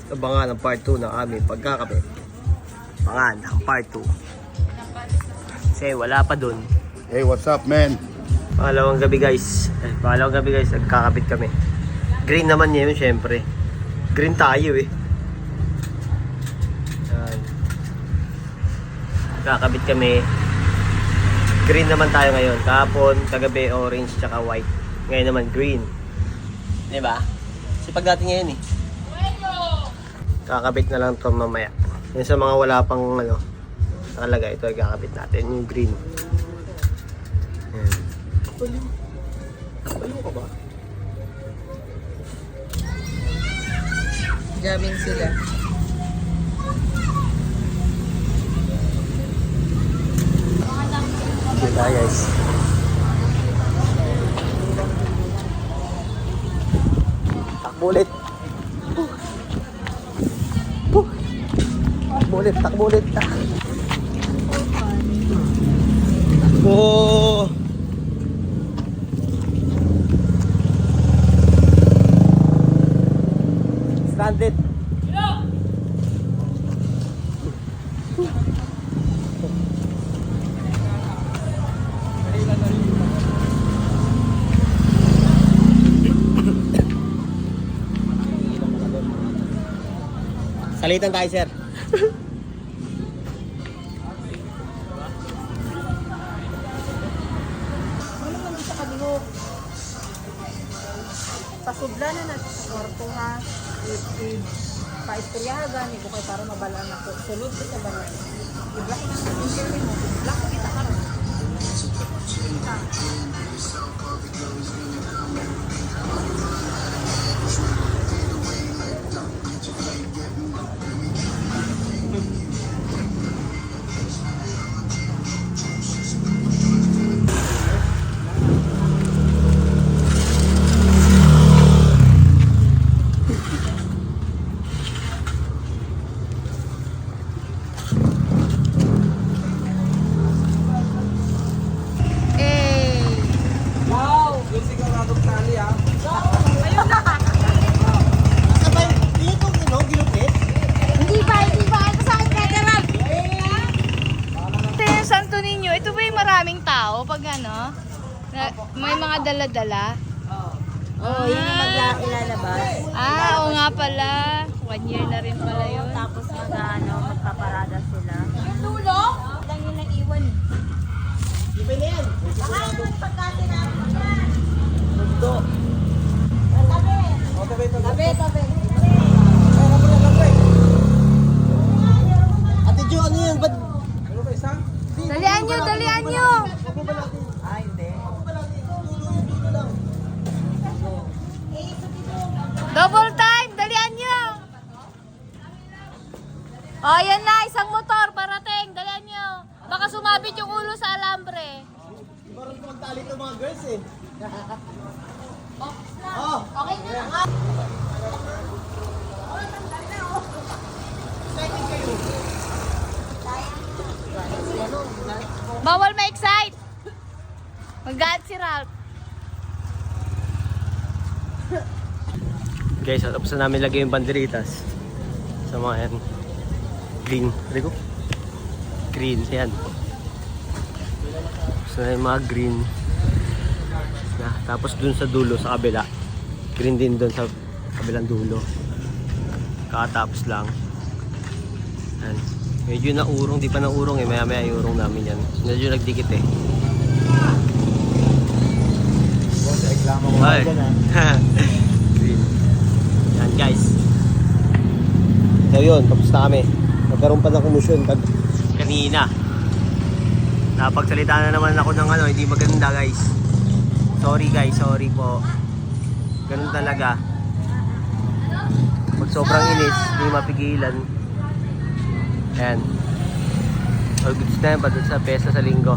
Abangan ang part 2 ng aming pagkakapit. Abangan ang part 2. Kasi wala pa dun. Hey, what's up, man? Pangalawang gabi guys, nagkakabit kami. Green naman niya yun syempre. Green tayo eh. Yan. Nagkakabit kami. Green naman tayo ngayon. Kahapon, kagabi orange tsaka white. Ngayon naman green. Diba? Sipag natin ngayon eh. Kakabit na lang ito mamaya. Yung sa mga wala pang nakalagay, ito ay kakabit natin. Yung green. Yan. Nakapaliw ka ba? Jamming sila. Kita guys. Takbo ulit. Takbo ulit, takbo ulit. Takbo. Stranded. Salitan tayo, sir. Ano naman di sa kalihok? Pasubla na natin sa kwarto ha. Pa-istoryahagan, ito kayo para mabalaan ako. Sulod ko sa balaan. I-block na sa interview mo. Block ko kita ka rin. Maraming tao pag may mga dala-dala. Oo, yun yung ilalabas. Oo nga pala. 1 year na rin pala yun. Tapos magpaparada sila. Yung dulo? Lang yun naiwan. Iba na yan. Baka yung pagkati natin yan. Mundo. Tabi. Tabi. Ate Jo, ano yan? Ba't? Dalian nyo! Ay, hindi. Double time! Dalian nyo! O, yan na. Isang motor. Parating. Dalian nyo. Baka sumabit yung ulo sa alambre. Di ba rin magtali itong mga girls eh? Okay na. Bawal ma-excite. Mag-gaat si Ralph. Guys, tapos na namin lagay yung banderitas sa mga yan. Green. Rico? Green. Yan. Tapos na yung mga green. Tapos dun sa dulo, sa kabila. Green din dun sa kabilang dulo. Kakatapos lang. Yan. Medyo naurong, di pa naurong eh. Maya-maya iurong namin yan. Medyo nagdikit eh. Reklamo ko Ay. dyan, Green. Yan guys. So yun, tapos na kami. Nagkaroon pa ng kumusyon kanina. Napagsalita na naman ako ng hindi maganda guys. Sorry guys, sorry po. Ganun talaga. Pag sobrang inis, hindi mapigilan. Ayan. All goods na yan, pa sa pesa sa linggo.